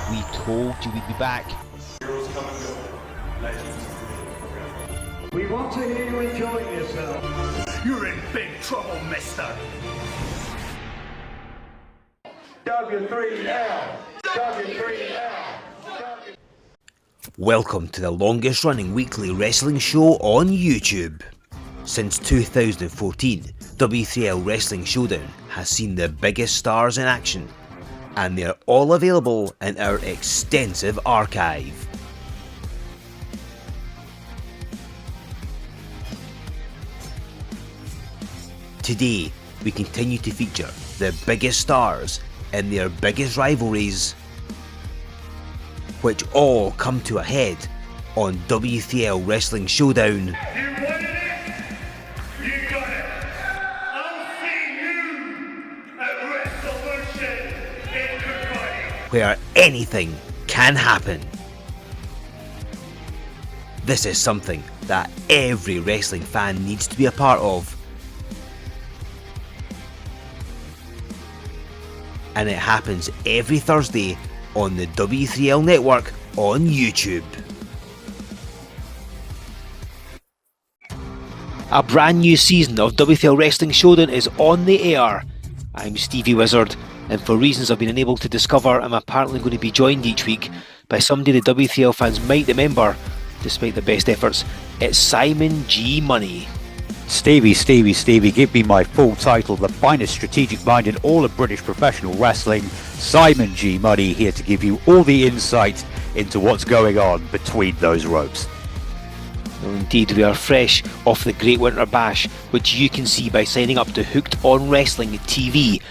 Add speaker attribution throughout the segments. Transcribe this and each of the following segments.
Speaker 1: We told you we'd be back.
Speaker 2: We want to hear you enjoying yourself.
Speaker 3: You're in big trouble, mister.
Speaker 2: W3L. W3L.
Speaker 1: Welcome to the longest running weekly wrestling show on YouTube. Since 2014, W3L Wrestling Showdown has seen the biggest stars in action, and they're all available in our extensive archive. Today, we continue to feature the biggest stars in their biggest rivalries, which all come to a head on W3L Wrestling Showdown.
Speaker 3: You wanted it? You got it. I'll see you at Revolution in Commune.
Speaker 1: Where anything can happen. This is something that every wrestling fan needs to be a part of. And it happens every Thursday on the W3L network on YouTube. A brand new season of W3L Wrestling Showdown is on the air. I'm Stevie Wizard, and for reasons I've been unable to discover, I'm apparently going to be joined each week by somebody the W3L fans might remember, despite their best efforts. It's Simon G. Money.
Speaker 4: Stevie, give me my full title, the finest strategic mind in all of British professional wrestling, Simon G. Money, here to give you all the insight into what's going on between those ropes.
Speaker 1: Well, indeed, we are fresh off the Great Winter Bash, which you can see by signing up to Hooked on Wrestling TV.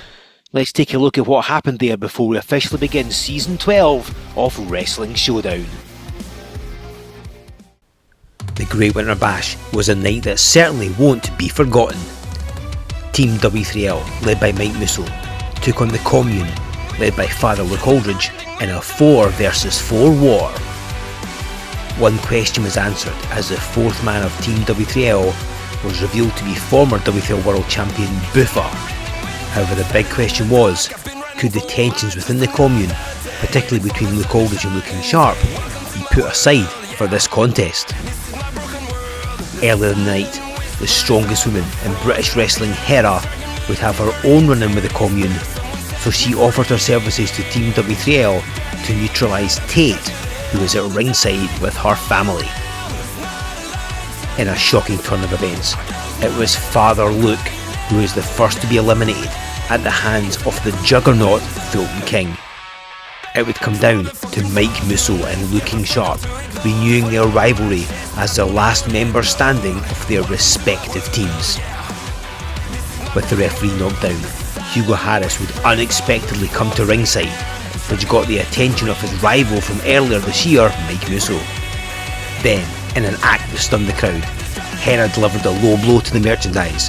Speaker 1: Let's take a look at what happened there before we officially begin Season 12 of Wrestling Showdown. The Great Winter Bash was a night that certainly won't be forgotten. Team W3L, led by Mike Musso, took on the Commune, led by Father Luke Aldridge, in a 4 versus 4 war. One question was answered as the fourth man of Team W3L was revealed to be former W3L World Champion Buffer. However, the big question was, could the tensions within the Commune, particularly between Luke Aldridge and Lou King Sharp, be put aside for this contest? Earlier in the night, the strongest woman in British wrestling, Hera, would have her own run-in with the Commune, so she offered her services to Team W3L to neutralise Tate, who was at ringside with her family. In a shocking turn of events, it was Father Luke who was the first to be eliminated at the hands of the juggernaut Fulton King. It would come down to Mike Musso and Lou King Sharp renewing their rivalry as the last members standing of their respective teams. With the referee knocked down, Hugo Harris would unexpectedly come to ringside, which got the attention of his rival from earlier this year, Mike Musso. Then, in an act to stun the crowd, Hera delivered a low blow to the merchandise,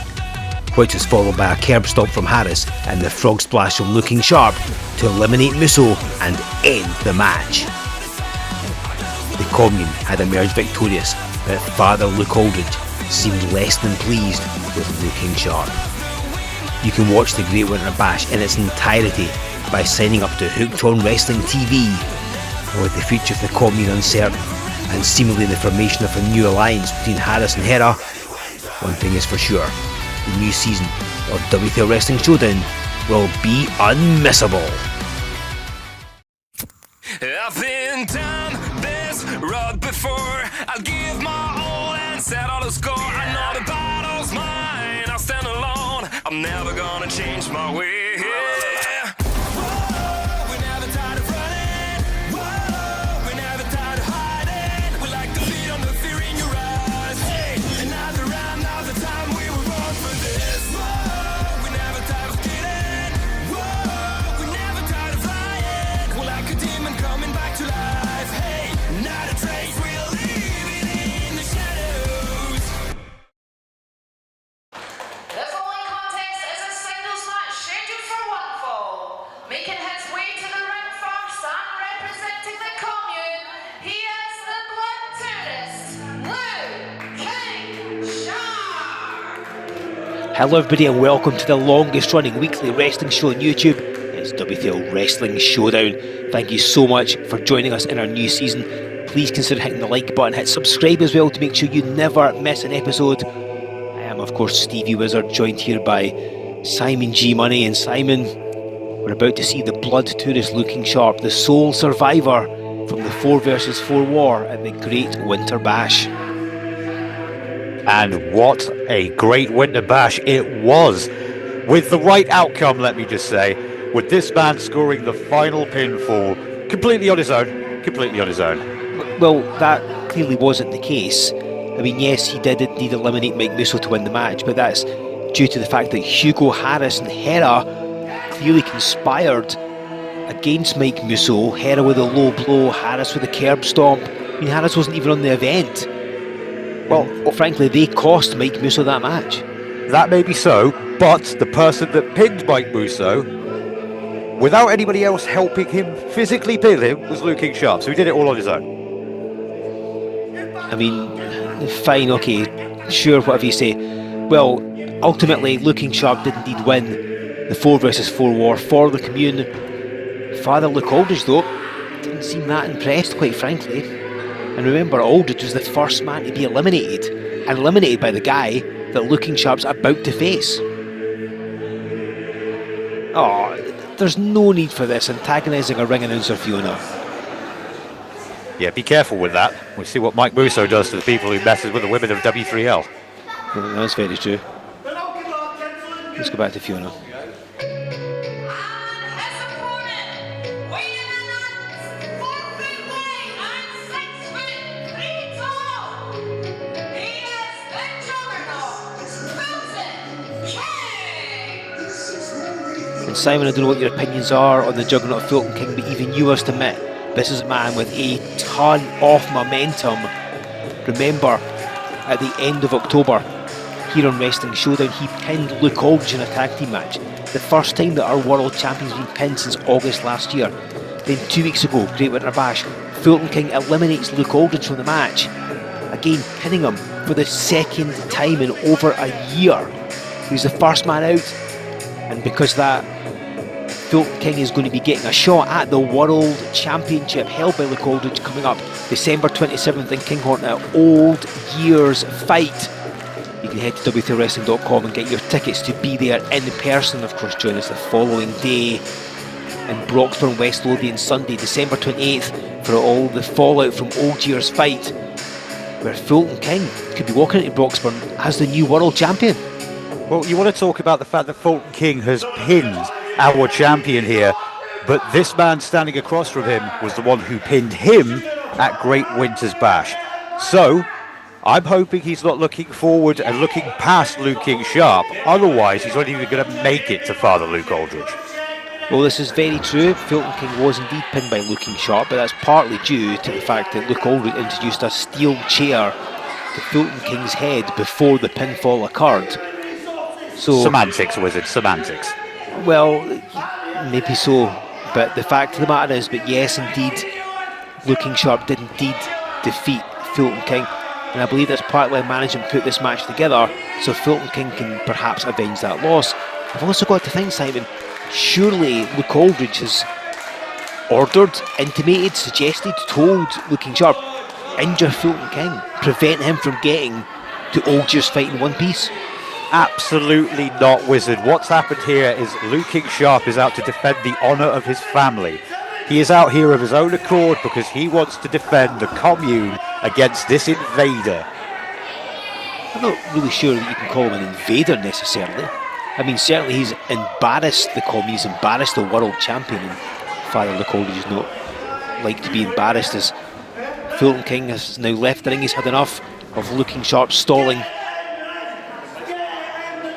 Speaker 1: which was followed by a curb stomp from Harris and the frog splash from Lou King Sharp to eliminate Musso and end the match. The Commune had emerged victorious, but Father Luke Aldridge seemed less than pleased with Lou King Sharp. You can watch the Great Winter Bash in its entirety by signing up to Hooked on Wrestling TV. With the future of the Commune uncertain and seemingly the formation of a new alliance between Harris and Hera, one thing is for sure, the new season of W3L Wrestling Showdown will be unmissable.
Speaker 5: I've been down this road before. I'll give my all and settle the score. I know the battle's mine. I'll stand alone. I'm never gonna change my way. We're never tired of running. We're never tired of hiding. We like the lead on the fear in your eyes. Hey, another round, now's the time we were born for this. We're never tired of kidding. We're never tired of flying. We're like a demon coming back to life. Hey, not a trace, we're living in the shadows.
Speaker 6: The following contest is a singles match scheduled for one fall. Making his way to the ring first and representing the Commune, he is the Blood Tourist, Lou King Sharp.
Speaker 1: Hello everybody and welcome to the longest running weekly wrestling show on YouTube. It's is W3L Wrestling Showdown. Thank you so much for joining us in our new season. Please consider hitting the like button, hit subscribe as well to make sure you never miss an episode. I am, of course, Stevie Wizard, joined here by Simon G Money. And Simon, we're about to see the blood tourist Lou King Sharp, the sole survivor from the 4 vs 4 war at the Great Winter Bash.
Speaker 4: And what a great Winter Bash it was. With the right outcome, let me just say, with this man scoring the final pinfall completely on his own.
Speaker 1: Well, that clearly wasn't the case. I mean, yes, he did indeed eliminate Mike Musso to win the match, but that's due to the fact that Hugo, Harris and Hera clearly conspired against Mike Musso. Hera with a low blow, Harris with a curb stomp. I mean, Harris wasn't even on the event. Well, frankly, they cost Mike Musso that match.
Speaker 4: That may be so, but the person that pinned Mike Musso, without anybody else helping him physically pin him, was Lou King Sharp, so he did it all on his own.
Speaker 1: I mean, fine, okay, sure, whatever you say. Well, ultimately, Lou King Sharp did indeed win the 4 vs 4 war for the Commune. Father Luke Aldridge, though, didn't seem that impressed, quite frankly. And remember, Aldridge was the first man to be eliminated, and eliminated by the guy that Lou King Sharp's about to face. Oh, there's no need for this, antagonising a ring announcer, Fiona.
Speaker 4: Yeah, be careful with that. We'll see what Mike Musso does to the people who messes with the women of W3L.
Speaker 1: Well, that's very true. Let's go back to Fiona. Simon, I don't know what your opinions are on the juggernaut Fulton King, but even you must admit this is a man with a ton of momentum. Remember, at the end of October, here on Wrestling Showdown, he pinned Luke Aldridge in a tag team match. The first time that our world champion's been pinned since August last year. Then 2 weeks ago, Great Winter Bash, Fulton King eliminates Luke Aldridge from the match, again pinning him for the second time in over a year. He was the first man out, and because of that, Fulton King is going to be getting a shot at the World Championship held by Luke Aldridge coming up December 27th in Kinghorn at Old Year's Fight. You can head to W3Wrestling.com and get your tickets to be there in person. Of course, join us the following day in Broxburn, West Lothian, Sunday, December 28th, for all the fallout from Old Year's Fight, where Fulton King could be walking into Broxburn as the new World Champion.
Speaker 4: Well, you want to talk about the fact that Fulton King has pinned our champion here, but this man standing across from him was the one who pinned him at Great Winter's Bash. So, I'm hoping he's not looking forward and looking past Lou King Sharp, otherwise he's not even going to make it to Father Luke Aldridge.
Speaker 1: Well, this is very true. Fulton King was indeed pinned by Lou King Sharp, but that's partly due to the fact that Luke Aldridge introduced a steel chair to Fulton King's head before the pinfall occurred. So,
Speaker 4: semantics, Wizard, semantics.
Speaker 1: Well, maybe so, but the fact of the matter is, but yes, indeed, Lou King Sharp did indeed defeat Fulton King, and I believe that's partly why management put this match together, so Fulton King can perhaps avenge that loss. I've also got to think, Simon, surely Luke Aldridge has ordered, intimated, suggested, told Lou King Sharp, injure Fulton King, prevent him from getting to Old Year's Fight in one piece.
Speaker 4: Absolutely not, Wizard. What's happened here is Lou King Sharp is out to defend the honour of his family. He is out here of his own accord because he wants to defend the Commune against this invader.
Speaker 1: I'm not really sure that you can call him an invader necessarily. I mean, certainly he's embarrassed the Commune, he's embarrassed the world champion, and Father Luke Aldridge does not like to be embarrassed, as Fulton King has now left the ring. He's had enough of Lou King Sharp stalling.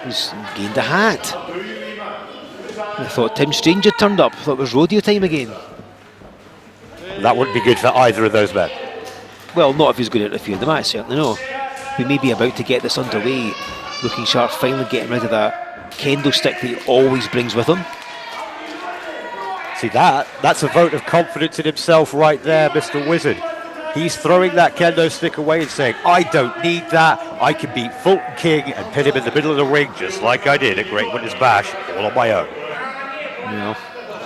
Speaker 1: He's gained a hat. I thought Tim Strange had turned up. I thought it was rodeo time again.
Speaker 4: That wouldn't be good for either of those men.
Speaker 1: Well, not if he's going to interfere in the match, certainly no. We may be about to get this underway. Lou King Sharp finally getting rid of that kendo stick that he always brings with him.
Speaker 4: See, that's a vote of confidence in himself right there, Mr. Wizard. He's throwing that kendo stick away and saying, I don't need that. I can beat Fulton King and pin him in the middle of the ring just like I did at Great Winter's Bash, all on my own.
Speaker 1: Yeah.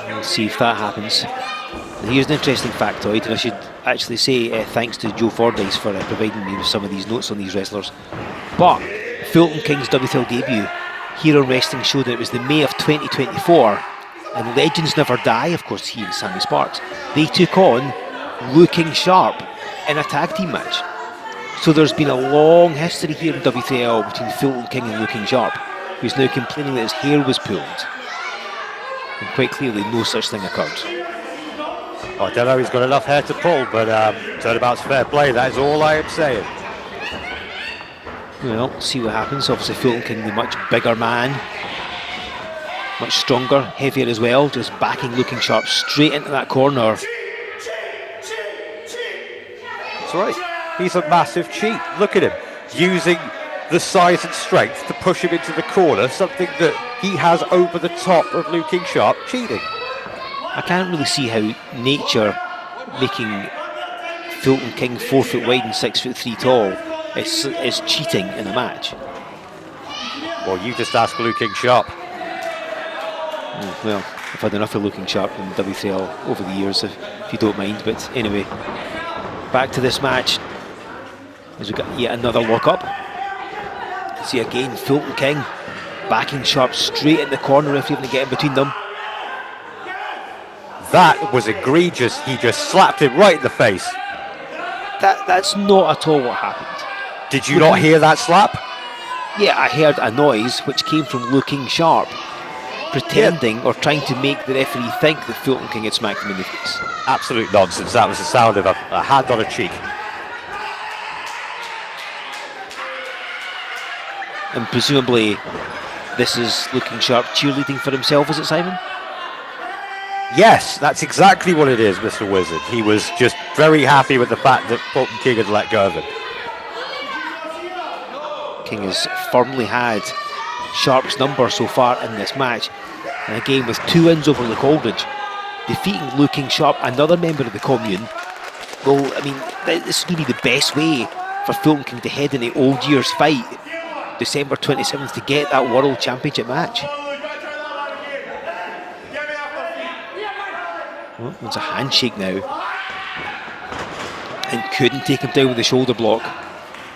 Speaker 1: We'll see if that happens. And here's an interesting factoid, and I should actually say thanks to Joe Fordyce for providing me with some of these notes on these wrestlers. But Fulton King's W3L debut here on Wrestling Showdown, it was the May of 2024, and Legends Never Die, of course, he and Sammy Sparks, they took on Lou King Sharp in a tag team match. So there's been a long history here in W3L between Fulton King and Lou King Sharp, who's now complaining that his hair was pulled. And quite clearly no such thing occurred.
Speaker 4: I don't know, he's got enough hair to pull, but turnabout's fair play, that is all I am saying.
Speaker 1: Well, see what happens. Obviously Fulton King, the much bigger man, much stronger, heavier as well, just backing Lou King Sharp straight into that corner.
Speaker 4: That's right, he's a massive cheat. Look at him, using the size and strength to push him into the corner, something that he has over the top of Lou King Sharp, cheating.
Speaker 1: I can't really see how nature making Fulton King 4 foot wide and 6'3" tall is cheating in a match.
Speaker 4: Well, you just ask Lou King Sharp.
Speaker 1: Well, I've had enough of Lou King Sharp in W3L over the years, if you don't mind. But anyway, back to this match. As we got yet another lock-up. See again, Fulton King backing Sharp straight in the corner if you're going to get in between them.
Speaker 4: That was egregious. He just slapped him right in the face.
Speaker 1: That's not at all what happened.
Speaker 4: Did you not hear that slap?
Speaker 1: Yeah, I heard a noise which came from Lou King Sharp pretending or trying to make the referee think that Fulton King had smacked him in the face.
Speaker 4: Absolute nonsense. That was the sound of a hand on a cheek.
Speaker 1: And presumably this is Lou King Sharp cheerleading for himself, is it, Simon?
Speaker 4: Yes, that's exactly what it is, Mr. Wizard. He was just very happy with the fact that Fulton King had let go of him.
Speaker 1: King has firmly had Sharp's number so far in this match, and again with 2 wins over Luke Aldridge, defeating Lou King Sharp, another member of the Commune. Well, I mean, this is going to be the best way for Fulton King to head in the old year's fight, December 27th, to get that World Championship match. Well, it's a handshake now, and couldn't take him down with the shoulder block.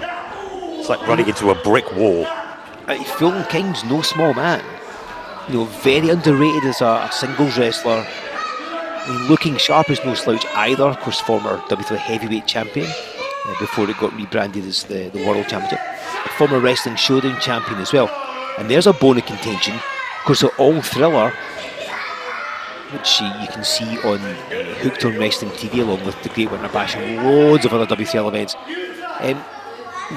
Speaker 4: It's like running into a brick wall.
Speaker 1: Fulton King's no small man. You know, very underrated as a singles wrestler. I mean, Lou King Sharp is no slouch either. Of course, former W3 heavyweight champion before it got rebranded as the World Championship. A former Wrestling Showdown champion as well. And there's a bone of contention. Of course, the All Thriller, which you can see on Hooked on Wrestling TV along with the Great Winter Bash and loads of other W3L events.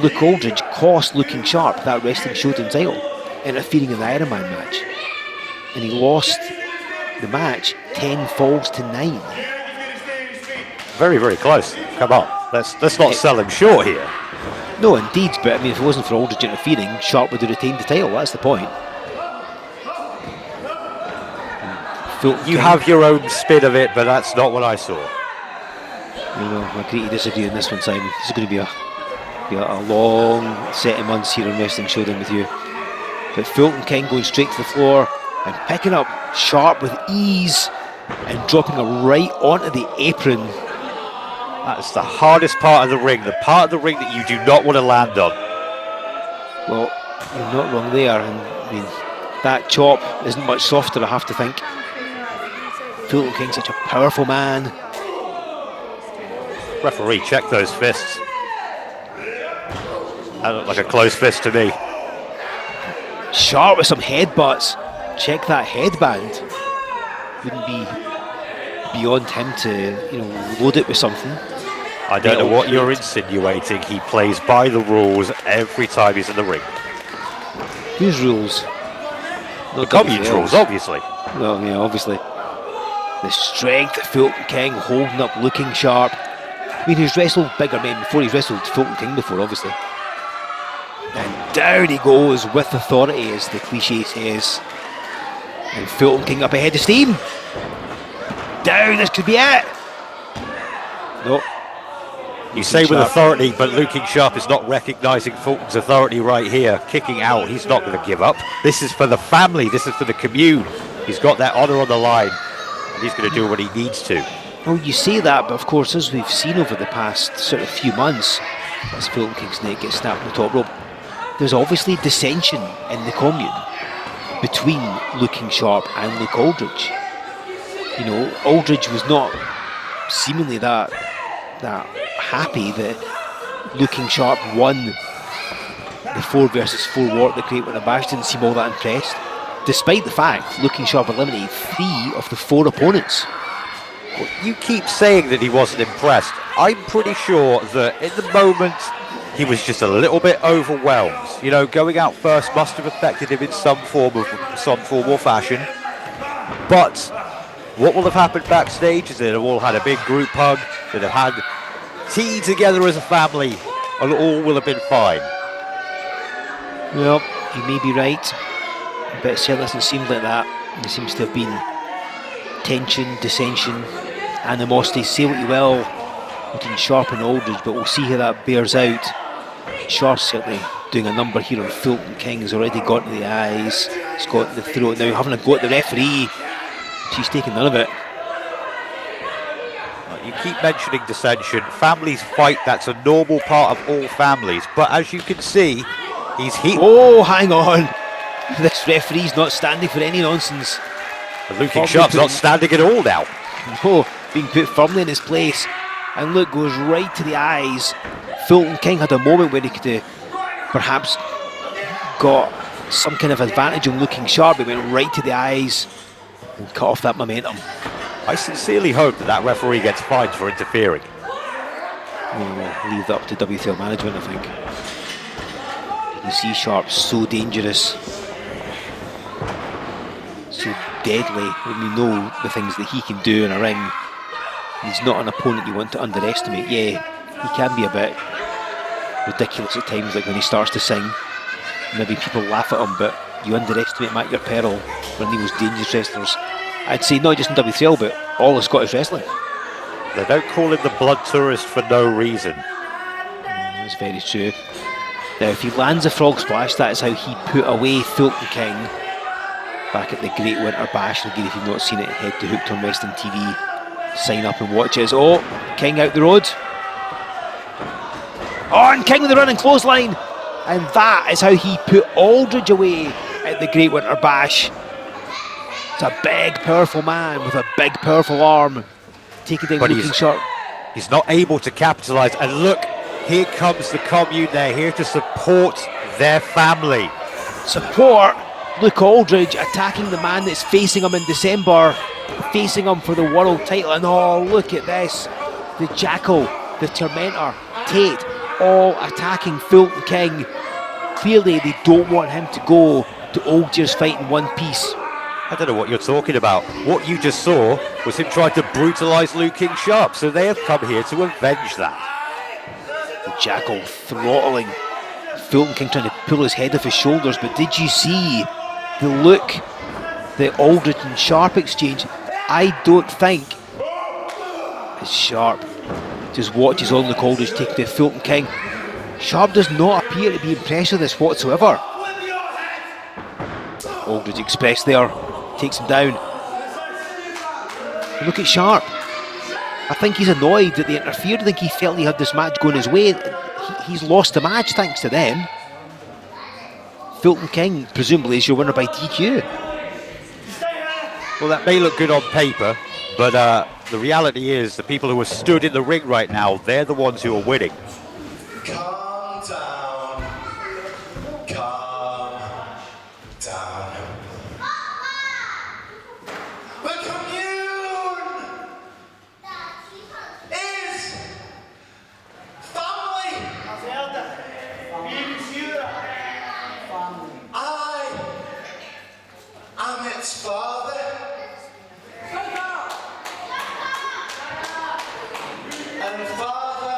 Speaker 1: Luke Aldridge cost Lou King Sharp that Wrestling Showdown title, interfering in the Iron Man match. And he lost the match 10 falls to 9.
Speaker 4: Very, very close. Come on, let's not sell him short here.
Speaker 1: No, indeed, but I mean, if it wasn't for Aldridge interfering, Sharp would have retained the title, that's the point.
Speaker 4: You have your own spin of it, but that's not what I saw.
Speaker 1: You know, I agree to disagree on this one, Simon. This is going to be a long set of months here on Wrestling Showdown with you. But Fulton King going straight to the floor and picking up Sharp with ease and dropping her right onto the apron.
Speaker 4: That's the hardest part of the ring, the part of the ring that you do not want to land on.
Speaker 1: Well, you're not wrong there, and I mean, that chop isn't much softer, I have to think. Fulton King, such a powerful man.
Speaker 4: Referee, check those fists. That looked like a closed fist to me.
Speaker 1: Sharp with some headbutts. Check that headband. Wouldn't be beyond him to, load it with something.
Speaker 4: I don't know what you're insinuating. He plays by the rules every time he's in the ring.
Speaker 1: Whose rules?
Speaker 4: The Commune rules, obviously.
Speaker 1: Well, yeah, obviously. The strength of Fulton King holding up Lou King Sharp. I mean, he's wrestled bigger men before. He's wrestled Fulton King before, obviously. And down he goes with authority, as the cliche says. And Fulton King up ahead of steam. Down, this could be it. Nope.
Speaker 4: You say with authority, but Lou King Sharp is not recognising Fulton's authority right here. Kicking out, he's not going to give up. This is for the family, this is for the Commune. He's got that honour on the line. He's going to do what he needs to.
Speaker 1: Well, you say that, but of course, as we've seen over the past sort of few months, as Fulton King's neck gets snapped on the top rope, there's obviously dissension in the Commune between Lou King Sharp and Luke Aldridge. You know, Aldridge was not seemingly that happy that Lou King Sharp won the 4 versus 4 war at the Great Winter Bash. Didn't seem all that impressed, despite the fact Lou King Sharp eliminated 3 of the 4 opponents.
Speaker 4: Well, you keep saying that he wasn't impressed. I'm pretty sure that in the moment he was just a little bit overwhelmed. You know, going out first must have affected him in some form or fashion. But what will have happened backstage is they'd have all had a big group hug, they'd have had tea together as a family, and all will have been fine.
Speaker 1: Well, you may be right, but it certainly doesn't seem like that. There seems to have been tension, dissension, animosity. Say what you will between Sharp and Aldridge, but we'll see how that bears out. Sharp's certainly doing a number here on Fulton King. He's already got to the eyes, he's got the throat, now having a go at the referee. She's taking none of it.
Speaker 4: You keep mentioning dissension. Families fight, that's a normal part of all families, but as you can see, he's
Speaker 1: Oh, hang on. This referee's not standing for any nonsense.
Speaker 4: Lou King Sharp's not standing at all now.
Speaker 1: No, being put firmly in his place. And Luke goes right to the eyes. Fulton King had a moment where he could have perhaps got some kind of advantage on Lou King Sharp. He went right to the eyes and cut off that momentum.
Speaker 4: I sincerely hope that referee gets fined for interfering.
Speaker 1: We'll leave that up to W3L management, I think. You can see Sharp so dangerous, so deadly, when we know the things that he can do in a ring. He's not an opponent you want to underestimate. Yeah, he can be a bit ridiculous at times, like when he starts to sing. Maybe people laugh at him, but you underestimate him at your peril. One of the most dangerous wrestlers, I'd say, not just in W3L, but all of Scottish wrestling.
Speaker 4: They don't call him the blood tourist for no reason.
Speaker 1: That's very true. Now, if he lands a frog splash, that is how he put away Fulton King back at the Great Winter Bash. Again, if you've not seen it, head to Hooked on Wrestling TV. Sign up and watch it. Oh, King out the road. Oh, and King with the running clothesline. And that is how he put Aldridge away at the Great Winter Bash. It's a big, powerful man with a big, powerful arm. Taking down Lou King Sharp.
Speaker 4: He's not able to capitalise. And look, here comes the Commune. They're here to support their family.
Speaker 1: Support Luke Aldridge attacking the man that's facing him in December. Facing him for the world title. And oh, look at this. The Jackal, the Tormentor, Tate, all attacking Fulton King. Clearly they don't want him to go to Aldridge's fight in one piece.
Speaker 4: I don't know what you're talking about. What you just saw was him trying to brutalise Lou King Sharp, so they have come here to avenge that.
Speaker 1: The Jackal throttling Fulton King, trying to pull his head off his shoulders, but did you see the look that Aldridge and Sharp exchange? I don't think as Sharp just watches on Luke Aldridge take to Fulton King. Sharp does not appear to be impressed with this whatsoever. Aldridge Express there, takes him down. And look at Sharp. I think he's annoyed that they interfered. I think he felt he had this match going his way. He's lost the match thanks to them. Fulton King presumably is your winner by DQ.
Speaker 4: Well, that may look good on paper, but the reality is the people who are stood in the ring right now, they're the ones who are winning.
Speaker 3: Calm down. Calm down. The Commune is family. I am its father. And father.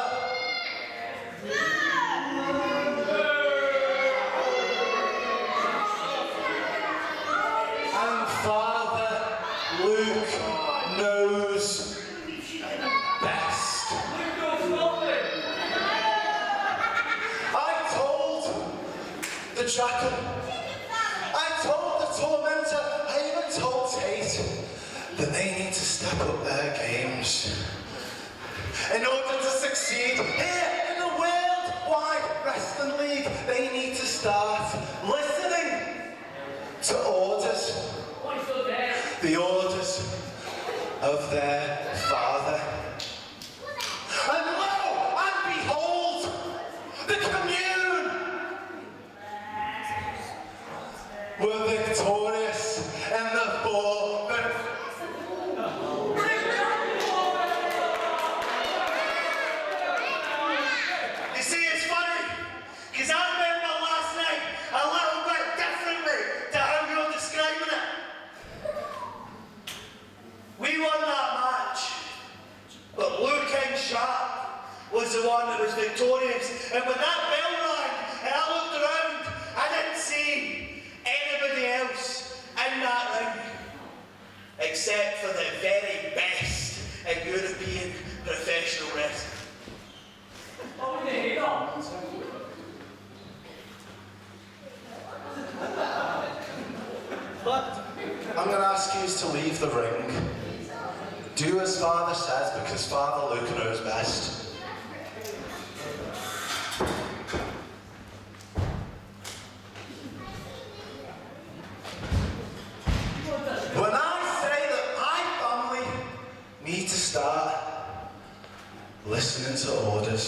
Speaker 3: And Father Luke knows best. I told the Jackal, I told the Tormentor, I even told Tate that they need to stay step up their games. In order to succeed here in the Worldwide Wrestling League, they need to start listening to orders. The orders of their father. And lo and behold, the Commune were victorious in the 4.
Speaker 7: You see, it's funny, because I remember last night a little bit differently to how you're describing it. We won that match, but Lou King Sharp was the one that was victorious. And when that bell rang and I looked around, I didn't see anybody else in that ring, except for the very best in European professional wrestling.
Speaker 3: I'm going to ask you to leave the ring. Do as Father says, because Father Luke knows best. When I say that my family need to start listening to orders,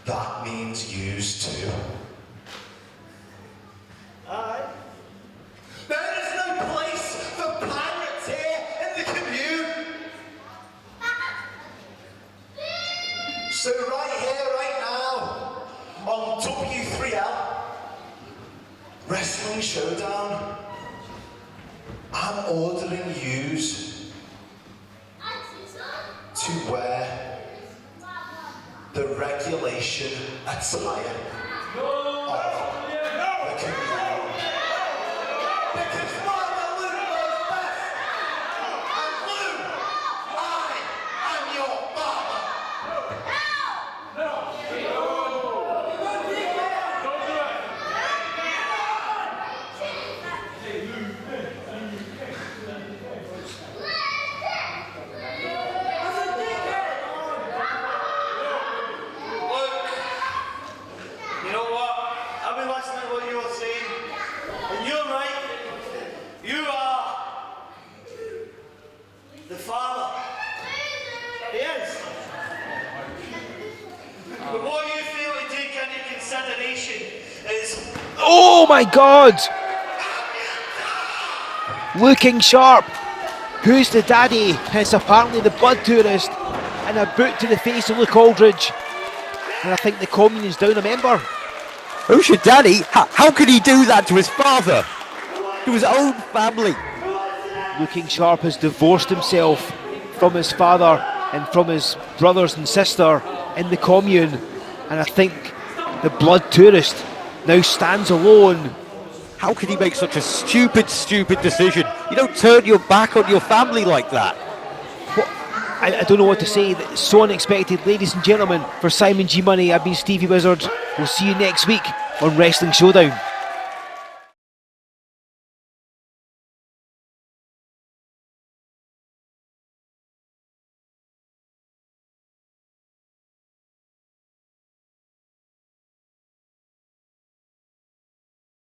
Speaker 3: that means yous too.
Speaker 7: Aye.
Speaker 3: There is no place for pirates here in the Commune. So right here, right now, on W3L Wrestling Showdown, I'm ordering yous to wear the regulation attire of the Commune. Because Father Luke knows best. And Luke, I am your father.
Speaker 7: Look, you know what? I've been listening to what you were saying, and you're right. You are the father. He is. But what you fail to take into consideration is
Speaker 1: Oh my God! Lou King Sharp, who's the daddy, is apparently the blood tourist, and a boot to the face of Luke Aldridge. And I think the Commune's down a member.
Speaker 4: Who's your daddy? How could he do that to his father? To his own family?
Speaker 1: Lou King Sharp has divorced himself from his father and from his brothers and sister in the Commune. And I think the blood tourist now stands alone.
Speaker 4: How could he make such a stupid decision? You don't turn your back on your family like that.
Speaker 1: I don't know what to say. It's so unexpected. Ladies and gentlemen, for Simon G Money, I've been Stevie Wizard. We'll see you next week on Wrestling Showdown.